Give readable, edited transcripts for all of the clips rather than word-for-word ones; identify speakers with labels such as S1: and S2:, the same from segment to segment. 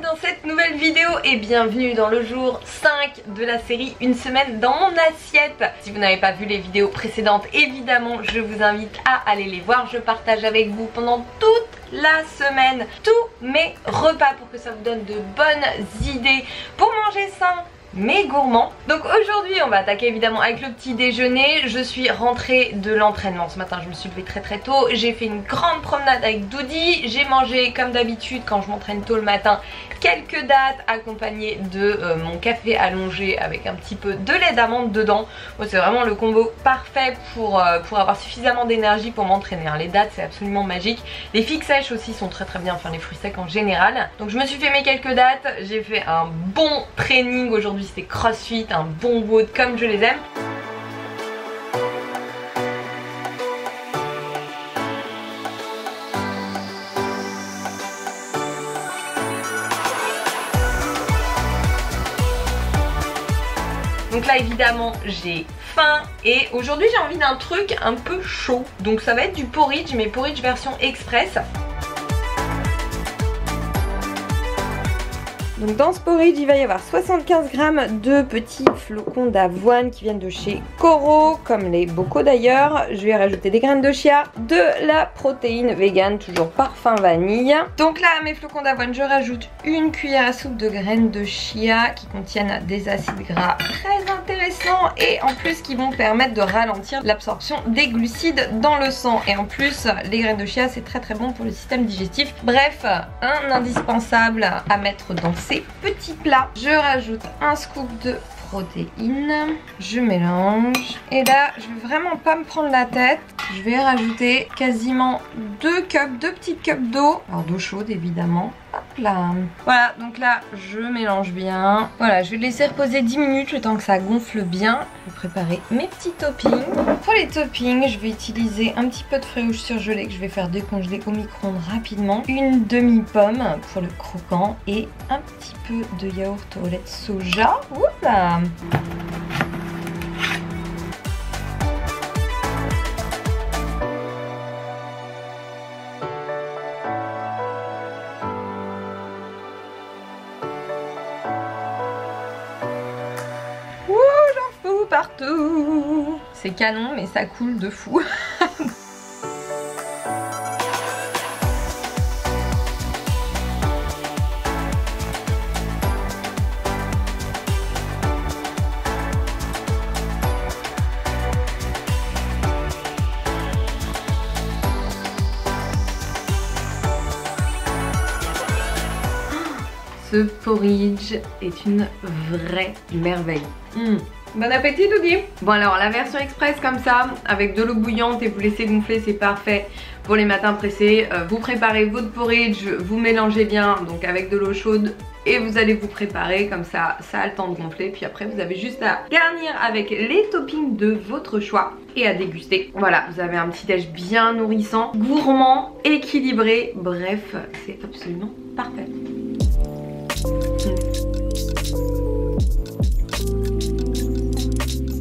S1: dans cette nouvelle vidéo et bienvenue dans le jour 5 de la série Une semaine dans mon assiette. Si vous n'avez pas vu les vidéos précédentes, évidemment je vous invite à aller les voir. Je partage avec vous pendant toute la semaine tous mes repas pour que ça vous donne de bonnes idées pour manger sain mais gourmand. Donc aujourd'hui on va attaquer évidemment avec le petit déjeuner. Je suis rentrée de l'entraînement ce matin, je me suis levée très tôt. J'ai fait une grande promenade avec Doudi. J'ai mangé comme d'habitude quand je m'entraîne tôt le matin quelques dattes accompagnées de mon café allongé avec un petit peu de lait d'amande dedans. C'est vraiment le combo parfait pour avoir suffisamment d'énergie pour m'entraîner. Les dattes c'est absolument magique. Les figues sèches aussi sont très bien, enfin les fruits secs en général. Donc je me suis fait mes quelques dattes. J'ai fait un bon training aujourd'hui, c'était crossfit, un bon WOD comme je les aime. Donc là évidemment j'ai faim et aujourd'hui j'ai envie d'un truc un peu chaud. Donc ça va être du porridge, mais porridge version express. Donc dans ce porridge il va y avoir 75 g de petits flocons d'avoine qui viennent de chez Coro, comme les bocaux d'ailleurs. Je vais rajouter des graines de chia, de la protéine vegan, toujours parfum vanille. Donc là à mes flocons d'avoine je rajoute une cuillère à soupe de graines de chia qui contiennent des acides gras très intéressants et en plus qui vont permettre de ralentir l'absorption des glucides dans le sang. Et en plus les graines de chia c'est très bon pour le système digestif. Bref, un indispensable à mettre dans ces petits plats. Je rajoute un scoop de protéines, je mélange et là je vais vraiment pas me prendre la tête. Je vais rajouter quasiment 2 petites cups d'eau, alors d'eau chaude évidemment. Hop là. Voilà, donc là je mélange bien. Voilà, je vais laisser reposer 10 minutes le temps que ça gonfle bien. Je vais préparer mes petits toppings. Pour les toppings, je vais utiliser un petit peu de frais rouges surgelés que je vais faire décongeler au micro-ondes rapidement. Une demi-pomme pour le croquant et un petit peu de yaourt au lait de soja. Oula. Partout. C'est canon mais ça coule de fou. Ce porridge est une vraie merveille. Bon appétit Doudi. Bon alors la version express comme ça avec de l'eau bouillante et vous laissez gonfler, c'est parfait pour les matins pressés. Vous préparez votre porridge, vous mélangez bien donc avec de l'eau chaude et vous allez vous préparer comme ça, ça a le temps de gonfler. Puis après vous avez juste à garnir avec les toppings de votre choix et à déguster. Voilà, vous avez un petit déj bien nourrissant, gourmand, équilibré, bref c'est absolument parfait.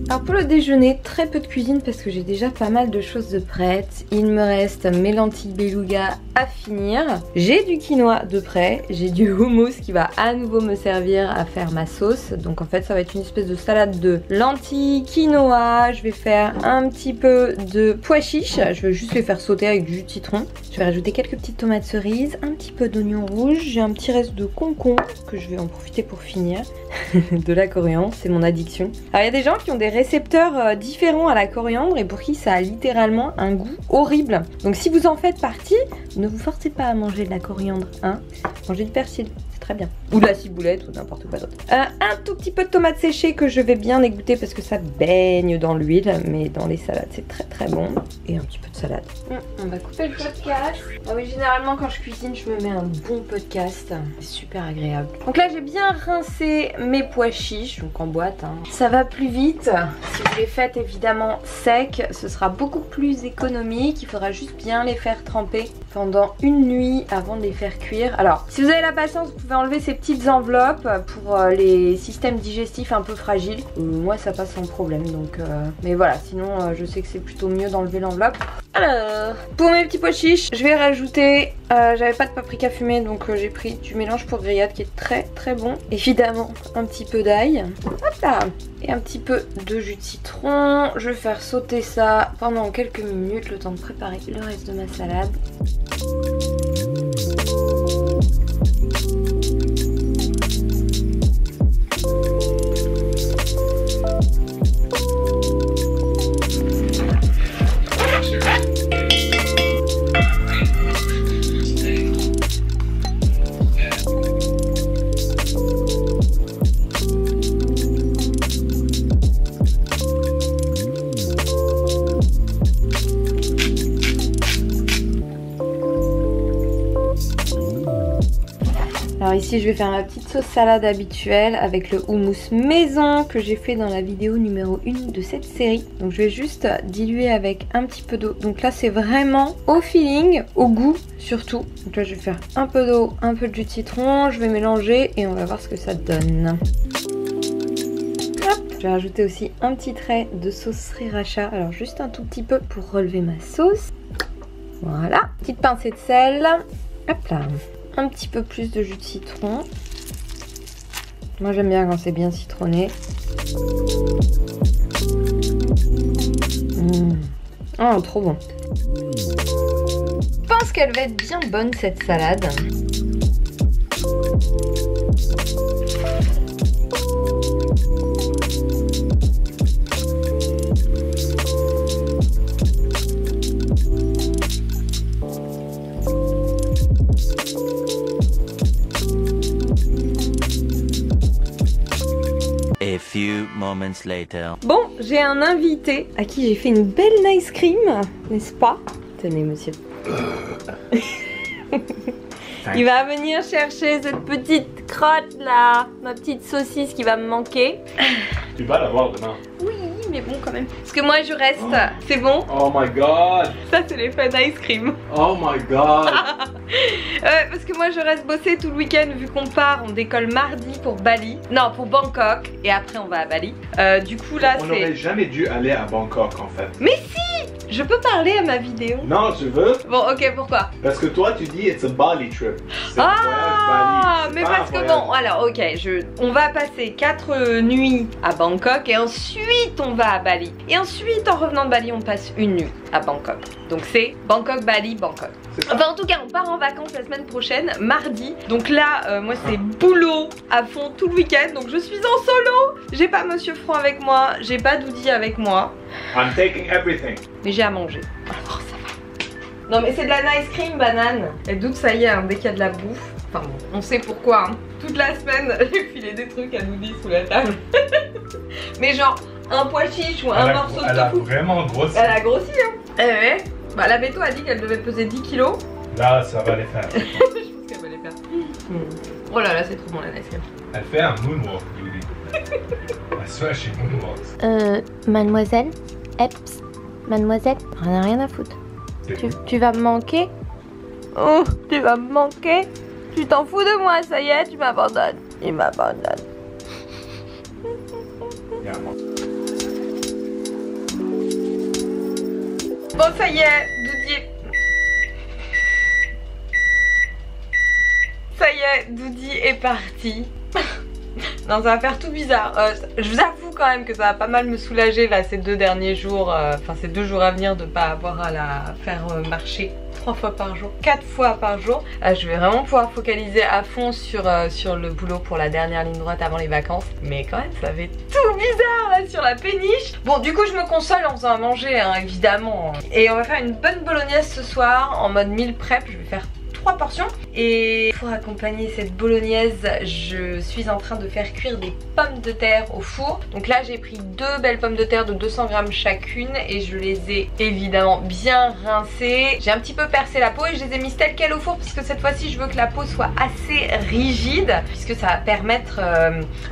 S1: Alors pour le déjeuner, très peu de cuisine parce que j'ai déjà pas mal de choses de prêtes. Il me reste mes lentilles beluga à finir. J'ai du quinoa de prêt, j'ai du hummus qui va à nouveau me servir à faire ma sauce. Donc en fait ça va être une espèce de salade de lentilles, quinoa. Je vais faire un petit peu de pois chiches. Je vais juste les faire sauter avec du jus de citron. Je vais rajouter quelques petites tomates cerises, un petit peu d'oignon rouge. J'ai un petit reste de concombre que je vais en profiter pour finir. De la coriandre, c'est mon addiction. Alors il y a des gens qui ont des récepteurs différents à la coriandre et pour qui ça a littéralement un goût horrible. Donc si vous en faites partie, ne vous forcez pas à manger de la coriandre, hein. Mangez du persil, c'est très bien. Ou de la ciboulette ou n'importe quoi d'autre. Un tout petit peu de tomates séchées que je vais bien égoutter parce que ça baigne dans l'huile, mais dans les salades c'est très bon. Et un petit peu de salade. On va couper le podcast. Ah oui, généralement quand je cuisine je me mets un bon podcast, c'est super agréable. Donc là j'ai bien rincé mes pois chiches, donc en boîte, hein. Ça va plus vite. Si vous les faites évidemment secs, ce sera beaucoup plus économique. Il faudra juste bien les faire tremper pendant une nuit avant de les faire cuire. Alors si vous avez la patience, vous pouvez enlever ces petites enveloppes pour les systèmes digestifs un peu fragiles. Moi ça passe sans problème donc mais voilà, sinon je sais que c'est plutôt mieux d'enlever l'enveloppe. Alors pour mes petits pois chiches, je vais rajouter, j'avais pas de paprika fumé donc j'ai pris du mélange pour grillade qui est très très bon. Évidemment un petit peu d'ail, hop là, et un petit peu de jus de citron. Je vais faire sauter ça pendant quelques minutes le temps de préparer le reste de ma salade. Alors ici je vais faire ma petite sauce salade habituelle avec le houmous maison que j'ai fait dans la vidéo numéro 1 de cette série. Donc je vais juste diluer avec un petit peu d'eau. Donc là c'est vraiment au feeling, au goût surtout. Donc là je vais faire un peu d'eau, un peu de jus de citron, je vais mélanger et on va voir ce que ça donne. Hop. Je vais rajouter aussi un petit trait de sauce sriracha, alors juste un tout petit peu pour relever ma sauce. Voilà, petite pincée de sel, hop là. Un petit peu plus de jus de citron. Moi j'aime bien quand c'est bien citronné. Oh trop bon. Je pense qu'elle va être bien bonne cette salade.
S2: A few moments later.
S1: Bon, j'ai un invité à qui j'ai fait une belle ice cream, n'est-ce pas? Tenez, monsieur. Il va venir chercher cette petite crotte là, ma petite saucisse qui va me manquer.
S3: Tu vas l'avoir demain.
S1: Oui, mais bon quand même. Parce que moi je reste, c'est bon?
S3: Oh my god.
S1: Ça c'est l'effet d'ice cream.
S3: Oh my god.
S1: Parce que moi je reste bosser tout le week-end vu qu'on part, on décolle mardi pour Bali. Non, pour Bangkok et après on va à Bali. Du coup là
S3: On
S1: c'est...
S3: n'aurait jamais dû aller à Bangkok en fait.
S1: Mais si! Je peux parler à ma vidéo?
S3: Non, je veux.
S1: Bon ok, pourquoi?
S3: Parce que toi tu dis it's a Bali trip. C'est
S1: Ah,
S3: un voyage Bali.
S1: mais parce que bon, alors ok, on va passer 4 nuits à Bangkok et ensuite on va à Bali. Et ensuite en revenant de Bali on passe une nuit à Bangkok. Donc c'est Bangkok, Bali, Bangkok. Enfin en tout cas on part en vacances la semaine prochaine, mardi. Donc là moi c'est boulot à fond tout le week-end. Donc je suis en solo. J'ai pas Monsieur Franc avec moi, j'ai pas Doudi avec moi.
S3: I'm taking everything.
S1: Mais j'ai à manger. Alors ça va. Non mais c'est de la ice cream banane. Et Doud ça y est, hein, dès qu'il y a de la bouffe. Enfin bon, on sait pourquoi. Hein. Toute la semaine j'ai filé des trucs à Doudi sous la table. Mais genre un pois chiche ou un morceau de tofu.
S3: Elle a vraiment grossi.
S1: Elle a grossi hein. Eh ouais. Bah la Béto a dit qu'elle devait peser 10 kilos.
S3: Là ça va les faire.
S1: Je pense qu'elle va les faire. Oh là là c'est trop bon la ice cream.
S3: Elle fait un moonwalk, Judy. I swear she moonwalks.
S4: Mademoiselle, Eps, mademoiselle, on a rien à foutre. Tu vas me manquer? Oh, tu vas me manquer? Tu t'en fous de moi, ça y est, tu m'abandonnes. Il m'abandonne.
S1: Bon ça y est, Doudi. Ça y est, Doudi est parti. Non, ça va faire tout bizarre. Je vous avoue quand même que ça va pas mal me soulager là ces 2 derniers jours, enfin ces 2 jours à venir de pas avoir à la faire marcher 3 fois par jour, 4 fois par jour. Je vais vraiment pouvoir focaliser à fond sur le boulot pour la dernière ligne droite avant les vacances. Mais quand même ça fait tout bizarre là sur la péniche. Bon du coup je me console en faisant à manger hein, évidemment. Et on va faire une bonne bolognaise ce soir en mode meal prep. Je vais faire 3 portions. Et pour accompagner cette bolognaise, je suis en train de faire cuire des pommes de terre au four. Donc là j'ai pris 2 belles pommes de terre de 200 grammes chacune et je les ai évidemment bien rincées. J'ai un petit peu percé la peau et je les ai mises telles quelles au four parce que cette fois-ci je veux que la peau soit assez rigide puisque ça va permettre,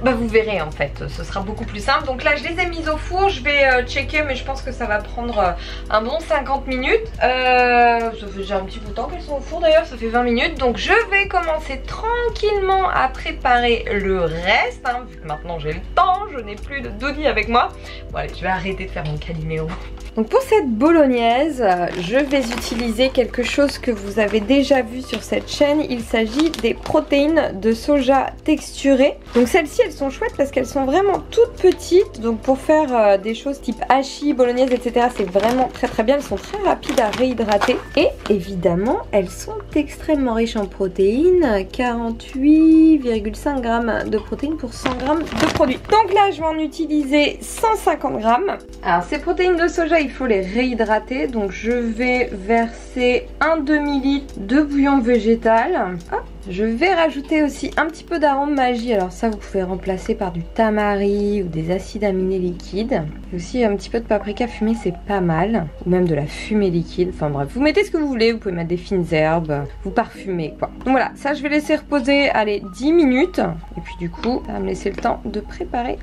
S1: bah vous verrez en fait, ce sera beaucoup plus simple. Donc là je les ai mises au four, je vais checker mais je pense que ça va prendre un bon 50 minutes. Ça fait déjà un petit bout de temps qu'elles sont au four d'ailleurs, ça fait fait 20 minutes. Donc je vais commencer tranquillement à préparer le reste, hein, vu que maintenant j'ai le temps, je n'ai plus de Dodi avec moi. Bon allez, je vais arrêter de faire mon Calimero. Donc pour cette bolognaise, je vais utiliser quelque chose que vous avez déjà vu sur cette chaîne. Il s'agit des protéines de soja texturées. Donc celles-ci, elles sont chouettes parce qu'elles sont vraiment toutes petites. Donc pour faire des choses type hachis, bolognaise, etc. c'est vraiment très très bien. Elles sont très rapides à réhydrater. Et évidemment, elles sont extrêmement riches en protéines. 48,5 grammes de protéines pour 100 grammes de produit. Donc là, je vais en utiliser 150 grammes. Alors ces protéines de soja, il faut les réhydrater, donc je vais verser un demi-litre de bouillon végétal. Hop. Je vais rajouter aussi un petit peu d'arôme magie, alors ça vous pouvez remplacer par du tamari ou des acides aminés liquides. Et aussi un petit peu de paprika fumé, c'est pas mal, ou même de la fumée liquide, enfin bref, vous mettez ce que vous voulez, vous pouvez mettre des fines herbes, vous parfumez quoi. Donc voilà, ça je vais laisser reposer, allez, 10 minutes, et puis du coup, ça va me laisser le temps de préparer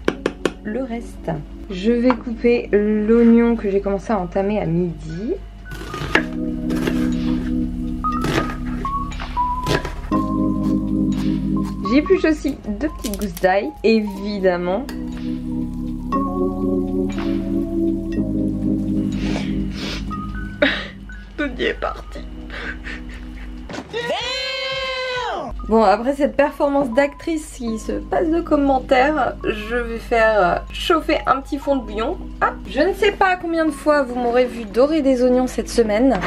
S1: le reste. Je vais couper l'oignon que j'ai commencé à entamer à midi. J'épluche aussi 2 petites gousses d'ail, évidemment. Dodi est parti. Bon, après cette performance d'actrice qui se passe de commentaires, je vais faire chauffer un petit fond de bouillon. Ah, je ne sais pas combien de fois vous m'aurez vu dorer des oignons cette semaine.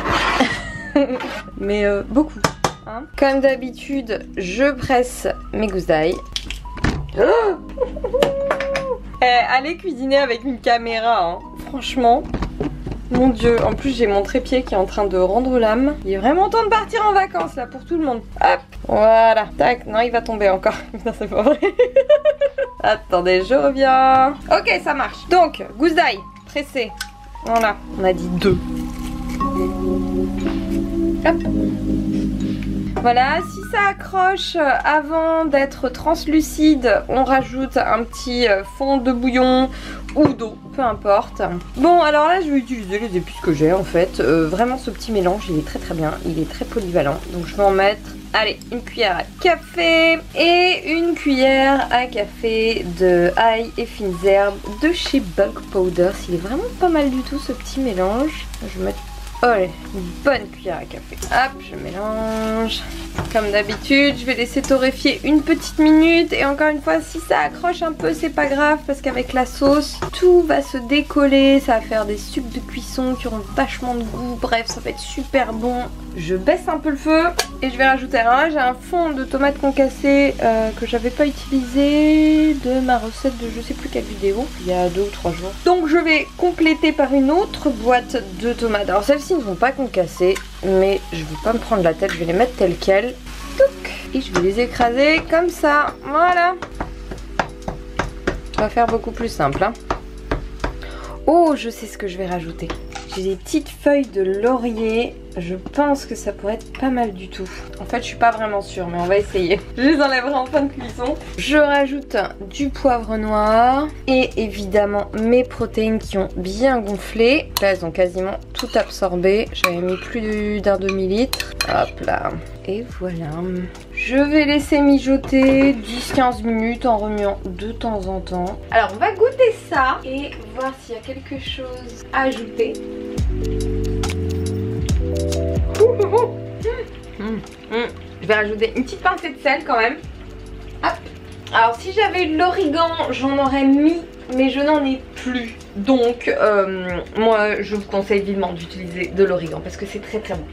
S1: Mais beaucoup. Hein. Comme d'habitude, je presse mes gousses d'ail. Allez cuisiner avec une caméra, hein. Franchement. Mon dieu, en plus j'ai mon trépied qui est en train de rendre l'âme. Il est vraiment temps de partir en vacances là pour tout le monde. Hop, voilà, tac, non il va tomber encore. Non c'est pas vrai. Attendez, je reviens. Ok, ça marche. Donc, gousse d'ail, pressée. Voilà, on a dit 2. Hop. Voilà, si ça accroche avant d'être translucide, on rajoute un petit fond de bouillon ou d'eau, peu importe. Bon, alors là, je vais utiliser les épices que j'ai en fait. Vraiment, ce petit mélange, il est très très bien. Il est très polyvalent. Donc, je vais en mettre, allez, une cuillère à café et une cuillère à café de ail et fines herbes de chez Bulk Powders. Il est vraiment pas mal du tout, ce petit mélange. Je vais mettre une bonne cuillère à café. Hop, je mélange. Comme d'habitude, je vais laisser torréfier une petite minute. Et encore une fois, si ça accroche un peu, c'est pas grave. Parce qu'avec la sauce, tout va se décoller. Ça va faire des sucs de cuisson qui auront vachement de goût. Bref, ça va être super bon. Je baisse un peu le feu. Et je vais rajouter, alors là, j'ai un fond de tomates concassées que j'avais pas utilisé de ma recette de je sais plus quelle vidéo. Il y a 2 ou 3 jours. Donc je vais compléter par une autre boîte de tomates. Alors celles-ci ne vont pas concasser, mais je vais pas me prendre la tête, je vais les mettre telles quelles. Et je vais les écraser comme ça, voilà. On va faire beaucoup plus simple, hein. Oh, je sais ce que je vais rajouter. J'ai des petites feuilles de laurier. Je pense que ça pourrait être pas mal du tout. En fait, je suis pas vraiment sûre, mais on va essayer. Je les enlèverai en fin de cuisson. Je rajoute du poivre noir et évidemment mes protéines qui ont bien gonflé. Là, elles ont quasiment tout absorbé. J'avais mis plus d'un demi-litre. Hop là. Et voilà. Je vais laisser mijoter 10-15 minutes en remuant de temps en temps. Alors, on va goûter ça et voir s'il y a quelque chose à ajouter. Je vais rajouter une petite pincée de sel quand même. Hop. Alors si j'avais eu de l'origan, j'en aurais mis, mais je n'en ai plus. Donc moi je vous conseille vivement d'utiliser de l'origan parce que c'est très très bon.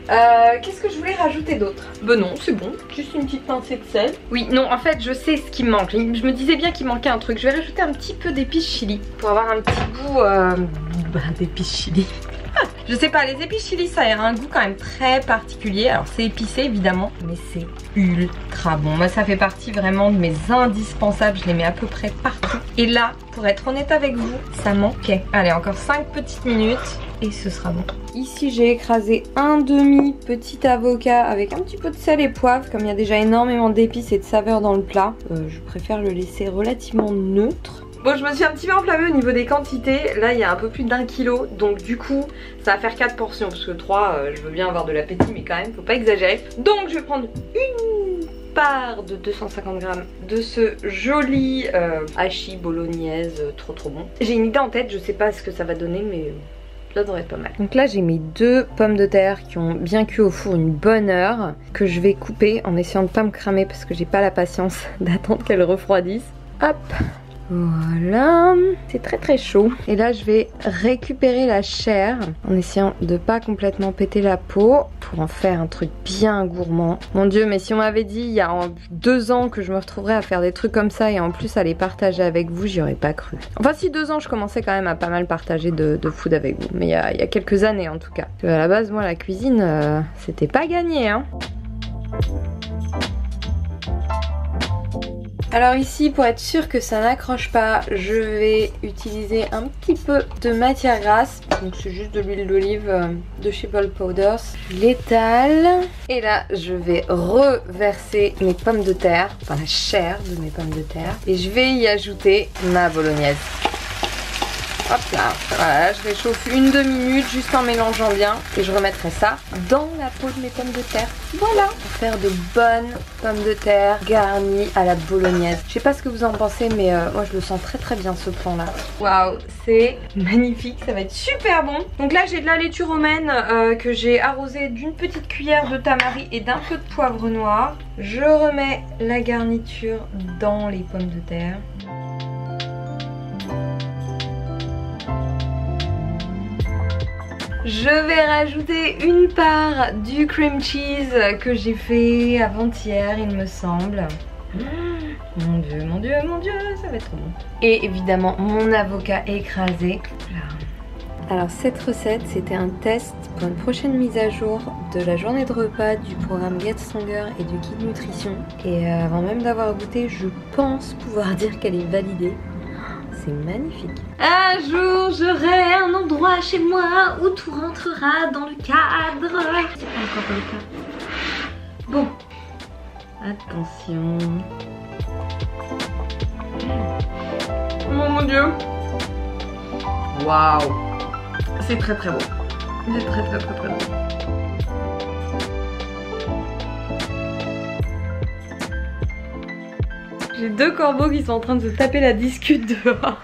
S1: Qu'est-ce que je voulais rajouter d'autre? Ben non, c'est bon, juste une petite pincée de sel. Oui, non, en fait je sais ce qui me manque. Je me disais bien qu'il manquait un truc. Je vais rajouter un petit peu d'épices chili pour avoir un petit goût d'épices chili. Je sais pas, les épices chili ça a un goût quand même très particulier. Alors c'est épicé évidemment, mais c'est ultra bon. Moi ça fait partie vraiment de mes indispensables, je les mets à peu près partout. Et là, pour être honnête avec vous, ça manquait. Allez, encore 5 petites minutes et ce sera bon. Ici j'ai écrasé un demi petit avocat avec un petit peu de sel et poivre. Comme il y a déjà énormément d'épices et de saveurs dans le plat, je préfère le laisser relativement neutre. Bon, je me suis un petit peu enflammée au niveau des quantités. Là, il y a un peu plus d'1 kilo. Donc du coup, ça va faire 4 portions. Parce que 3, je veux bien avoir de l'appétit, mais quand même, faut pas exagérer. Donc je vais prendre une part de 250 grammes de ce joli hachis bolognaise, trop bon. J'ai une idée en tête, je sais pas ce que ça va donner, mais ça devrait être pas mal. Donc là j'ai mes 2 pommes de terre qui ont bien cuit au four une bonne heure, que je vais couper en essayant de pas me cramer parce que j'ai pas la patience d'attendre qu'elles refroidissent. Hop, voilà, c'est très chaud. Et là je vais récupérer la chair en essayant de pas complètement péter la peau pour en faire un truc bien gourmand. Mon dieu, mais si on m'avait dit il y a 2 ans que je me retrouverais à faire des trucs comme ça et en plus à les partager avec vous, j'y aurais pas cru. Enfin si 2 ans je commençais quand même à pas mal partager de food avec vous, mais il y a quelques années en tout cas. À la base moi la cuisine c'était pas gagné hein. Alors ici, pour être sûr que ça n'accroche pas, je vais utiliser un petit peu de matière grasse. Donc c'est juste de l'huile d'olive de chez Ball Powders. Je l'étale. Et là, je vais reverser mes pommes de terre, enfin la chair de mes pommes de terre. Et je vais y ajouter ma bolognaise. Hop là, voilà, je réchauffe 1-2 minutes juste en mélangeant bien et je remettrai ça dans la peau de mes pommes de terre. Voilà, pour faire de bonnes pommes de terre garnies à la bolognaise. Je sais pas ce que vous en pensez, mais moi je le sens très bien ce plan là. Waouh, c'est magnifique, ça va être super bon. Donc là j'ai de la laitue romaine que j'ai arrosée d'une petite cuillère de tamari et d'un peu de poivre noir. Je remets la garniture dans les pommes de terre. Je vais rajouter une part du cream cheese que j'ai fait avant-hier, il me semble. Mon dieu, ça va être trop bon. Et évidemment mon avocat écrasé. Voilà. Alors cette recette, c'était un test pour une prochaine mise à jour de la journée de repas du programme Get Stronger et du guide nutrition. Et avant même d'avoir goûté, je pense pouvoir dire qu'elle est validée. C'est magnifique. Un jour, j'aurai un endroit chez moi où tout rentrera dans le cadre. C'est pas encore le cas. Bon, attention. Oh mon dieu. Waouh. C'est très beau. C'est très beau. J'ai 2 corbeaux qui sont en train de se taper la discute dehors.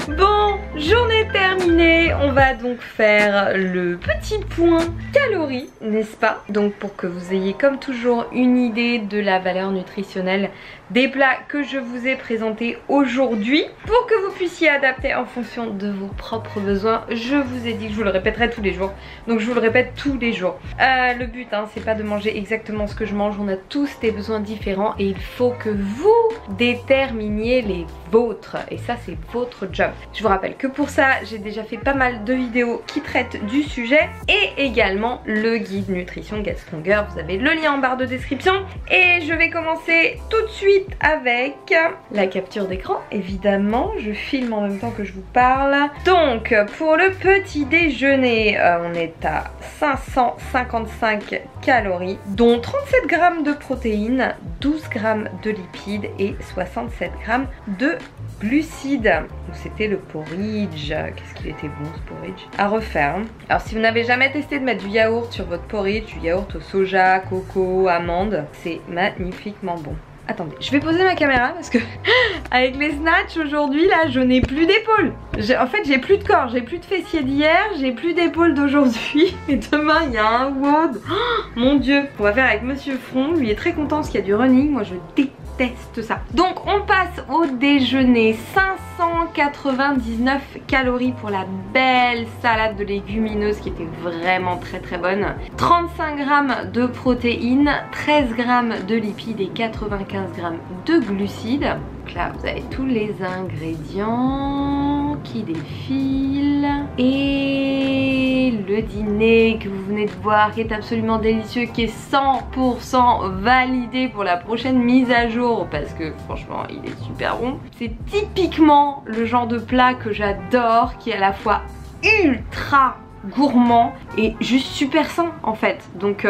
S1: Bon, journée terminée, on va donc faire le petit point calories, n'est-ce pas? Donc pour que vous ayez comme toujours une idée de la valeur nutritionnelle des plats que je vous ai présentés aujourd'hui, pour que vous puissiez adapter en fonction de vos propres besoins. Je vous ai dit que je vous le répéterai tous les jours, donc je vous le répète tous les jours. Le but c'est pas de manger exactement ce que je mange, on a tous des besoins différents et il faut que vous déterminiez les vôtres, et ça c'est votre job. Je vous rappelle que pour ça j'ai déjà fait pas mal de vidéos qui traitent du sujet et également le guide nutrition Get Stronger, vous avez le lien en barre de description. Et je vais commencer tout de suite avec la capture d'écran, évidemment je filme en même temps que je vous parle. Donc pour le petit déjeuner on est à 555 calories, dont 37 grammes de protéines, 12 grammes de lipides et 67 grammes de glucides. C'était le porridge. Qu'est-ce qu'il était bon ce porridge. À refaire. Alors si vous n'avez jamais testé de mettre du yaourt sur votre porridge, du yaourt au soja, coco, amande, c'est magnifiquement bon. Attendez, je vais poser ma caméra parce que avec les snatchs aujourd'hui là je n'ai plus d'épaule. En fait j'ai plus de corps, j'ai plus de fessiers d'hier, j'ai plus d'épaule d'aujourd'hui. Et demain il y a un WOD. Oh, mon dieu. On va faire avec Monsieur Front, lui est très content parce qu'il y a du running, moi je déteste ça. Donc on passe au déjeuner. 599 calories pour la belle salade de légumineuses qui était vraiment très bonne. 35 grammes de protéines, 13 grammes de lipides et 95 grammes de glucides. Donc là vous avez tous les ingrédients qui défilent. Et le dîner que vous venez de voir qui est absolument délicieux, qui est 100% validé pour la prochaine mise à jour parce que franchement il est super bon. C'est typiquement le genre de plat que j'adore, qui est à la fois ultra gourmand et juste super sain en fait. Donc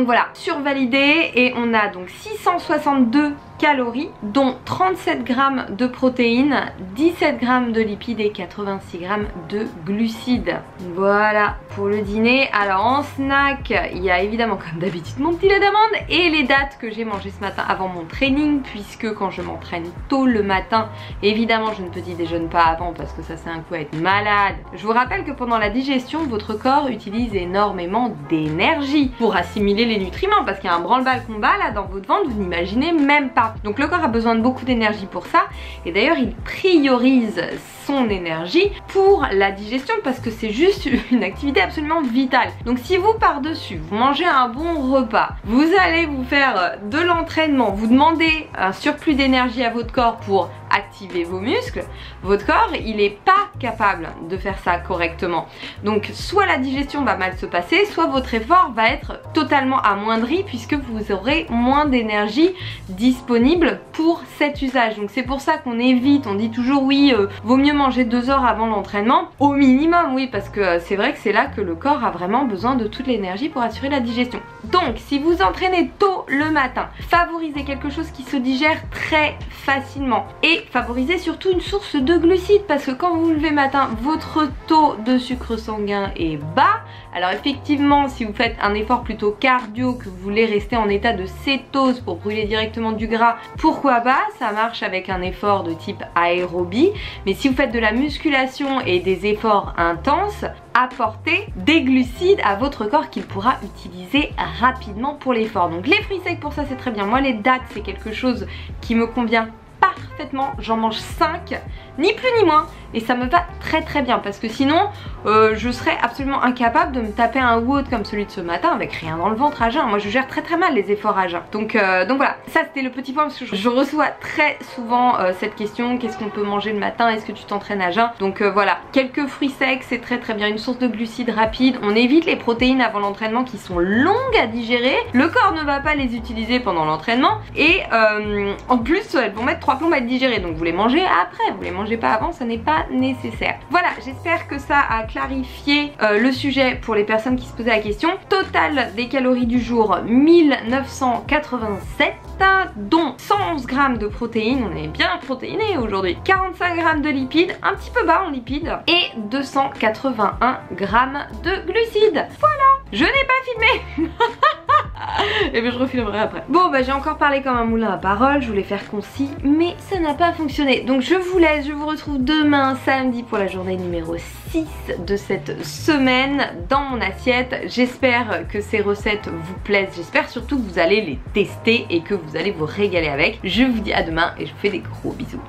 S1: voilà, survalidé, et on a donc 662 calories, dont 37 grammes de protéines, 17 grammes de lipides et 86 grammes de glucides. Voilà pour le dîner. Alors en snack, il y a évidemment comme d'habitude mon petit lait d'amande et les dattes que j'ai mangées ce matin avant mon training, puisque quand je m'entraîne tôt le matin, évidemment je ne petit déjeune pas avant parce que ça c'est un coup à être malade. Je vous rappelle que pendant la digestion, votre corps utilise énormément d'énergie pour assimiler les nutriments, parce qu'il y a un branle-bas combat là dans votre ventre, vous n'imaginez même pas. Donc le corps a besoin de beaucoup d'énergie pour ça, et d'ailleurs il priorise son énergie pour la digestion parce que c'est juste une activité absolument vitale. Donc si vous par-dessus, vous mangez un bon repas, vous allez vous faire de l'entraînement, vous demandez un surplus d'énergie à votre corps pour activer vos muscles, votre corps il n'est pas capable de faire ça correctement. Donc soit la digestion va mal se passer, soit votre effort va être totalement amoindri puisque vous aurez moins d'énergie disponible pour cet usage. Donc c'est pour ça qu'on évite, on dit toujours oui, vaut mieux manger 2 heures avant l'entraînement, au minimum, oui, parce que c'est vrai que c'est là que le corps a vraiment besoin de toute l'énergie pour assurer la digestion. Donc si vous entraînez tôt le matin, favorisez quelque chose qui se digère très facilement et favorisez surtout une source de glucides, parce que quand vous vous levez matin, votre taux de sucre sanguin est bas. Alors effectivement, si vous faites un effort plutôt cardio, que vous voulez rester en état de cétose pour brûler directement du gras, pourquoi pas, ça marche avec un effort de type aérobie. Mais si vous faites de la musculation et des efforts intenses, apportez des glucides à votre corps qu'il pourra utiliser rapidement pour l'effort. Donc les fruits secs pour ça c'est très bien. Moi les dattes c'est quelque chose qui me convient parfaitement, j'en mange 5, ni plus ni moins, et ça me va très très bien parce que sinon je serais absolument incapable de me taper un WOD comme celui de ce matin avec rien dans le ventre à jeun. Moi je gère très très mal les efforts à jeun. Donc voilà, ça c'était le petit point parce que je reçois très souvent cette question, qu'est-ce qu'on peut manger le matin, est-ce que tu t'entraînes à jeun? Donc voilà, quelques fruits secs c'est très très bien, une source de glucides rapide, on évite les protéines avant l'entraînement qui sont longues à digérer, le corps ne va pas les utiliser pendant l'entraînement et en plus elles vont mettre 3 plombs à être digérées, donc vous les mangez après, vous les mangez pas avant, ça n'est pas nécessaire. Voilà, j'espère que ça a clarifié le sujet pour les personnes qui se posaient la question. Total des calories du jour 1987, dont 111 grammes de protéines, on est bien protéiné aujourd'hui, 45 grammes de lipides, un petit peu bas en lipides, et 281 grammes de glucides. Voilà, je n'ai pas filmé. Et bien je refilmerai après. Bon bah j'ai encore parlé comme un moulin à parole, je voulais faire concis mais ça n'a pas fonctionné. Donc je vous laisse, je vous retrouve demain samedi pour la journée numéro 6 de cette semaine dans mon assiette. J'espère que ces recettes vous plaisent, j'espère surtout que vous allez les tester et que vous allez vous régaler avec. Je vous dis à demain et je vous fais des gros bisous.